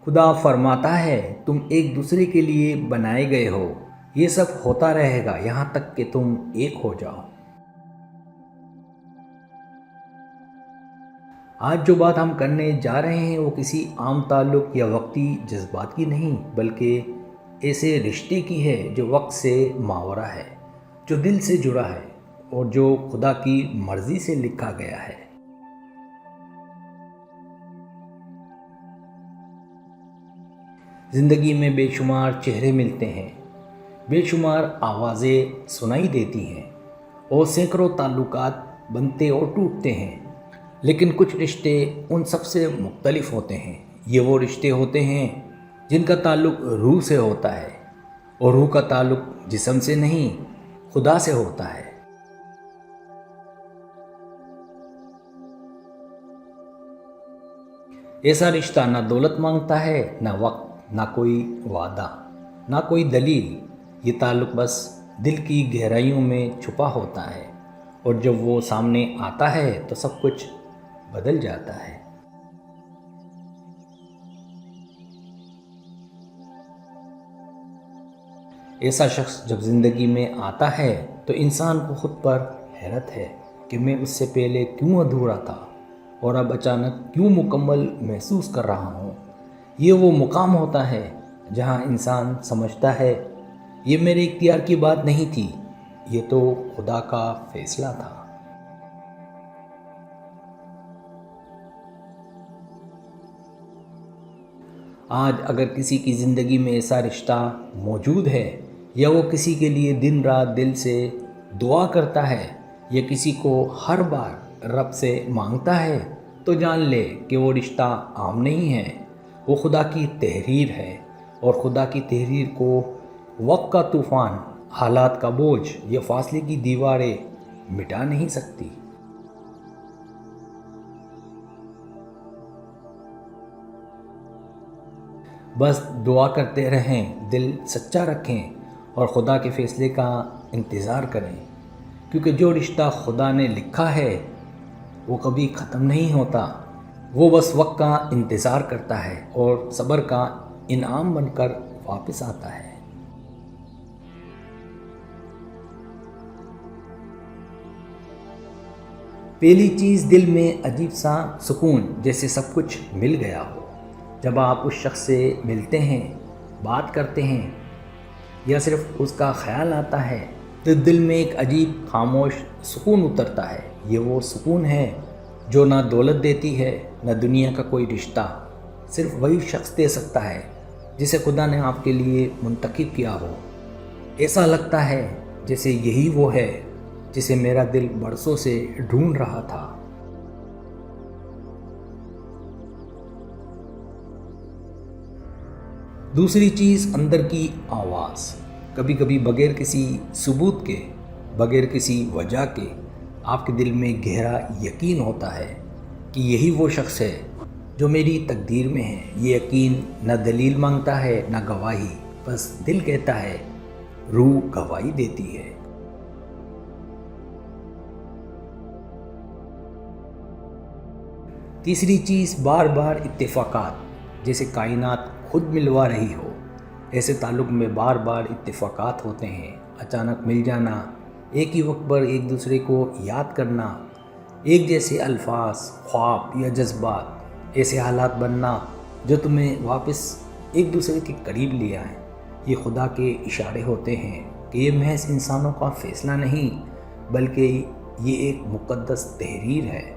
خدا فرماتا ہے تم ایک دوسرے کے لیے بنائے گئے ہو، یہ سب ہوتا رہے گا یہاں تک کہ تم ایک ہو جاؤ۔ آج جو بات ہم کرنے جا رہے ہیں وہ کسی عام تعلق یا وقتی جذبات کی نہیں، بلکہ ایسے رشتے کی ہے جو وقت سے ماورا ہے، جو دل سے جڑا ہے اور جو خدا کی مرضی سے لکھا گیا ہے۔ زندگی میں بے شمار چہرے ملتے ہیں، بے شمار آوازیں سنائی دیتی ہیں اور سینکڑوں تعلقات بنتے اور ٹوٹتے ہیں، لیکن کچھ رشتے ان سب سے مختلف ہوتے ہیں۔ یہ وہ رشتے ہوتے ہیں جن کا تعلق روح سے ہوتا ہے، اور روح کا تعلق جسم سے نہیں، خدا سے ہوتا ہے۔ ایسا رشتہ نہ دولت مانگتا ہے، نہ وقت، نہ کوئی وعدہ، نہ کوئی دلیل۔ یہ تعلق بس دل کی گہرائیوں میں چھپا ہوتا ہے، اور جب وہ سامنے آتا ہے تو سب کچھ بدل جاتا ہے۔ ایسا شخص جب زندگی میں آتا ہے تو انسان کو خود پر حیرت ہے کہ میں اس سے پہلے کیوں ادھورا تھا اور اب اچانک کیوں مکمل محسوس کر رہا ہوں۔ یہ وہ مقام ہوتا ہے جہاں انسان سمجھتا ہے یہ میرے اختیار کی بات نہیں تھی، یہ تو خدا کا فیصلہ تھا۔ آج اگر کسی کی زندگی میں ایسا رشتہ موجود ہے، یا وہ کسی کے لیے دن رات دل سے دعا کرتا ہے، یا کسی کو ہر بار رب سے مانگتا ہے، تو جان لے کہ وہ رشتہ عام نہیں ہے، وہ خدا کی تحریر ہے، اور خدا کی تحریر کو وقت کا طوفان، حالات کا بوجھ یا فاصلے کی دیواریں مٹا نہیں سکتی۔ بس دعا کرتے رہیں، دل سچا رکھیں اور خدا کے فیصلے کا انتظار کریں، کیونکہ جو رشتہ خدا نے لکھا ہے وہ کبھی ختم نہیں ہوتا، وہ بس وقت کا انتظار کرتا ہے اور صبر کا انعام بن کر واپس آتا ہے۔ پہلی چیز دل میں عجیب سا سکون، جیسے سب کچھ مل گیا ہو۔ جب آپ اس شخص سے ملتے ہیں، بات کرتے ہیں، یا صرف اس کا خیال آتا ہے تو دل میں ایک عجیب خاموش سکون اترتا ہے۔ یہ وہ سکون ہے جو نہ دولت دیتی ہے، نہ دنیا کا کوئی رشتہ، صرف وہی شخص دے سکتا ہے جسے خدا نے آپ کے لیے منتخب کیا ہو۔ ایسا لگتا ہے جیسے یہی وہ ہے جسے میرا دل برسوں سے ڈھونڈ رہا تھا۔ دوسری چیز اندر کی آواز، کبھی کبھی بغیر کسی ثبوت کے، بغیر کسی وجہ کے، آپ کے دل میں گہرا یقین ہوتا ہے کہ یہی وہ شخص ہے جو میری تقدیر میں ہے۔ یہ یقین نہ دلیل مانگتا ہے نہ گواہی، بس دل کہتا ہے، روح گواہی دیتی ہے۔ تیسری چیز بار بار اتفاقات، جیسے کائنات خود ملوا رہی ہو۔ ایسے تعلق میں بار بار اتفاقات ہوتے ہیں، اچانک مل جانا، ایک ہی وقت پر ایک دوسرے کو یاد کرنا، ایک جیسے الفاظ، خواب یا جذبات، ایسے حالات بننا جو تمہیں واپس ایک دوسرے کے قریب لے آئیں۔ یہ خدا کے اشارے ہوتے ہیں کہ یہ محض انسانوں کا فیصلہ نہیں، بلکہ یہ ایک مقدس تحریر ہے۔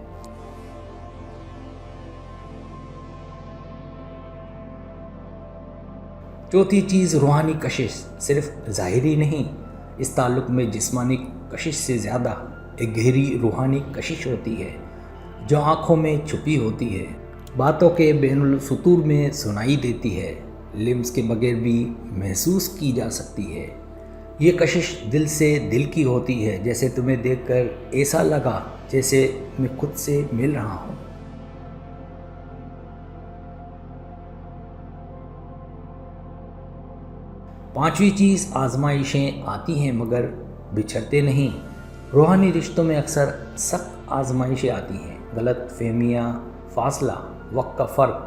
چوتھی چیز روحانی کشش، صرف ظاہری نہیں، اس تعلق میں جسمانی کشش سے زیادہ ایک گہری روحانی کشش ہوتی ہے جو آنکھوں میں چھپی ہوتی ہے، باتوں کے بین السطور میں سنائی دیتی ہے، لمس کے بغیر بھی محسوس کی جا سکتی ہے۔ یہ کشش دل سے دل کی ہوتی ہے، جیسے تمہیں دیکھ کر ایسا لگا جیسے میں خود سے مل رہا ہوں۔ پانچویں چیز آزمائشیں آتی ہیں مگر بچھڑتے نہیں۔ روحانی رشتوں میں اکثر سخت آزمائشیں آتی ہیں، غلط فہمیاں، فاصلہ، وقت کا فرق،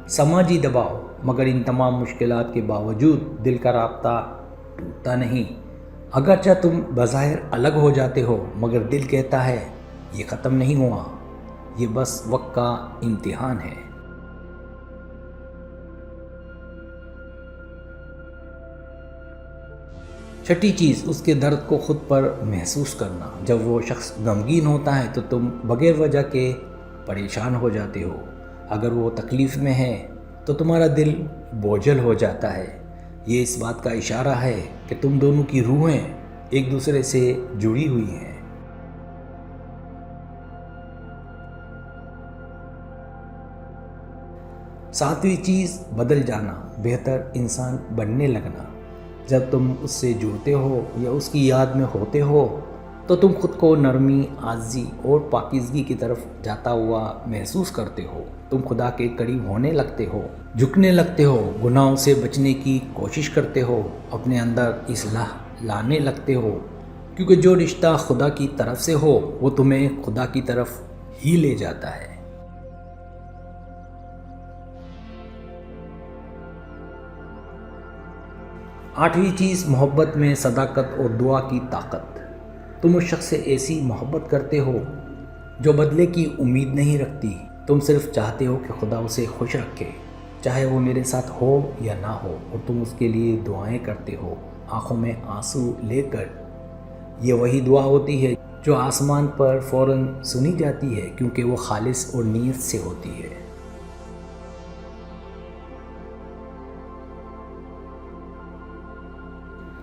سماجی دباؤ، مگر ان تمام مشکلات کے باوجود دل کا رابطہ ٹوٹتا نہیں۔ اگرچہ تم بظاہر الگ ہو جاتے ہو مگر دل کہتا ہے یہ ختم نہیں ہوا، یہ بس وقت کا امتحان ہے۔ چھٹی چیز، اس کے درد کو خود پر محسوس کرنا۔ جب وہ شخص غمگین ہوتا ہے تو تم بغیر وجہ کے پریشان ہو جاتے ہو۔ اگر وہ تکلیف میں ہے تو تمہارا دل بوجھل ہو جاتا ہے۔ یہ اس بات کا اشارہ ہے کہ تم دونوں کی روحیں ایک دوسرے سے جڑی ہوئی ہیں۔ ساتویں چیز، بدل جانا، بہتر انسان بننے لگنا۔ جب تم اس سے جڑتے ہو یا اس کی یاد میں ہوتے ہو تو تم خود کو نرمی، عاجزی اور پاکیزگی کی طرف جاتا ہوا محسوس کرتے ہو۔ تم خدا کے قریب ہونے لگتے ہو، جھکنے لگتے ہو، گناہوں سے بچنے کی کوشش کرتے ہو، اپنے اندر اصلاح لانے لگتے ہو، کیونکہ جو رشتہ خدا کی طرف سے ہو وہ تمہیں خدا کی طرف ہی لے جاتا ہے۔ آٹھویں چیز، محبت میں صداقت اور دعا کی طاقت۔ تم اس شخص سے ایسی محبت کرتے ہو جو بدلے کی امید نہیں رکھتی۔ تم صرف چاہتے ہو کہ خدا اسے خوش رکھے، چاہے وہ میرے ساتھ ہو یا نہ ہو، اور تم اس کے لیے دعائیں کرتے ہو آنکھوں میں آنسو لے کر۔ یہ وہی دعا ہوتی ہے جو آسمان پر فوراً سنی جاتی ہے، کیونکہ وہ خالص اور نیت سے ہوتی ہے۔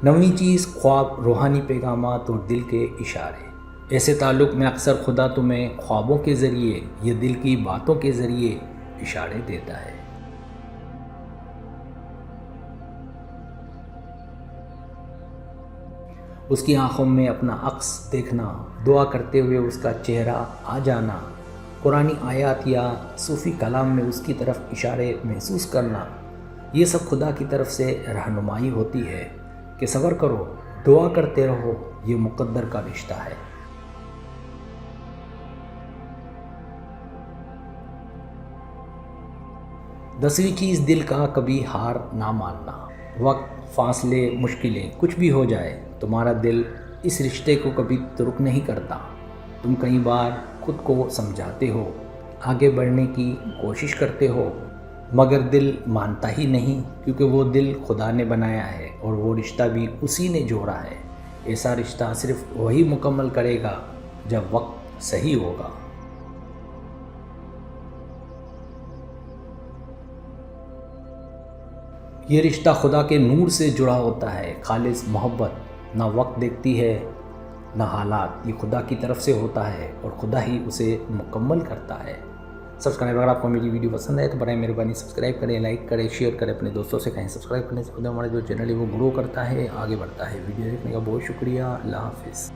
نویں چیز، خواب، روحانی پیغامات اور دل کے اشارے۔ ایسے تعلق میں اکثر خدا تمہیں خوابوں کے ذریعے یا دل کی باتوں کے ذریعے اشارے دیتا ہے۔ اس کی آنکھوں میں اپنا عکس دیکھنا، دعا کرتے ہوئے اس کا چہرہ آ جانا، قرآنی آیات یا صوفی کلام میں اس کی طرف اشارے محسوس کرنا، یہ سب خدا کی طرف سے رہنمائی ہوتی ہے کہ صبر کرو، دعا کرتے رہو، یہ مقدر کا رشتہ ہے۔ 10ویں چیز، دل کا کبھی ہار نہ ماننا۔ وقت، فاصلے، مشکلیں، کچھ بھی ہو جائے، تمہارا دل اس رشتے کو کبھی ترک نہیں کرتا۔ تم کئی بار خود کو سمجھاتے ہو، آگے بڑھنے کی کوشش کرتے ہو، مگر دل مانتا ہی نہیں، کیونکہ وہ دل خدا نے بنایا ہے اور وہ رشتہ بھی اسی نے جوڑا ہے۔ ایسا رشتہ صرف وہی مکمل کرے گا جب وقت صحیح ہوگا۔ یہ رشتہ خدا کے نور سے جڑا ہوتا ہے۔ خالص محبت نہ وقت دیکھتی ہے نہ حالات، یہ خدا کی طرف سے ہوتا ہے اور خدا ہی اسے مکمل کرتا ہے۔ سبسکرائب، اگر آپ کو میری ویڈیو پسند ہے تو برائے مہربانی سبسکرائب کریں، لائک کریں، شیئر کریں، اپنے دوستوں سے کہیں۔ سبسکرائب کرنے سے خود ہمارا جو چینل ہے وہ گرو کرتا ہے، آگے بڑھتا ہے۔ ویڈیو دیکھنے کا بہت شکریہ، اللہ حافظ۔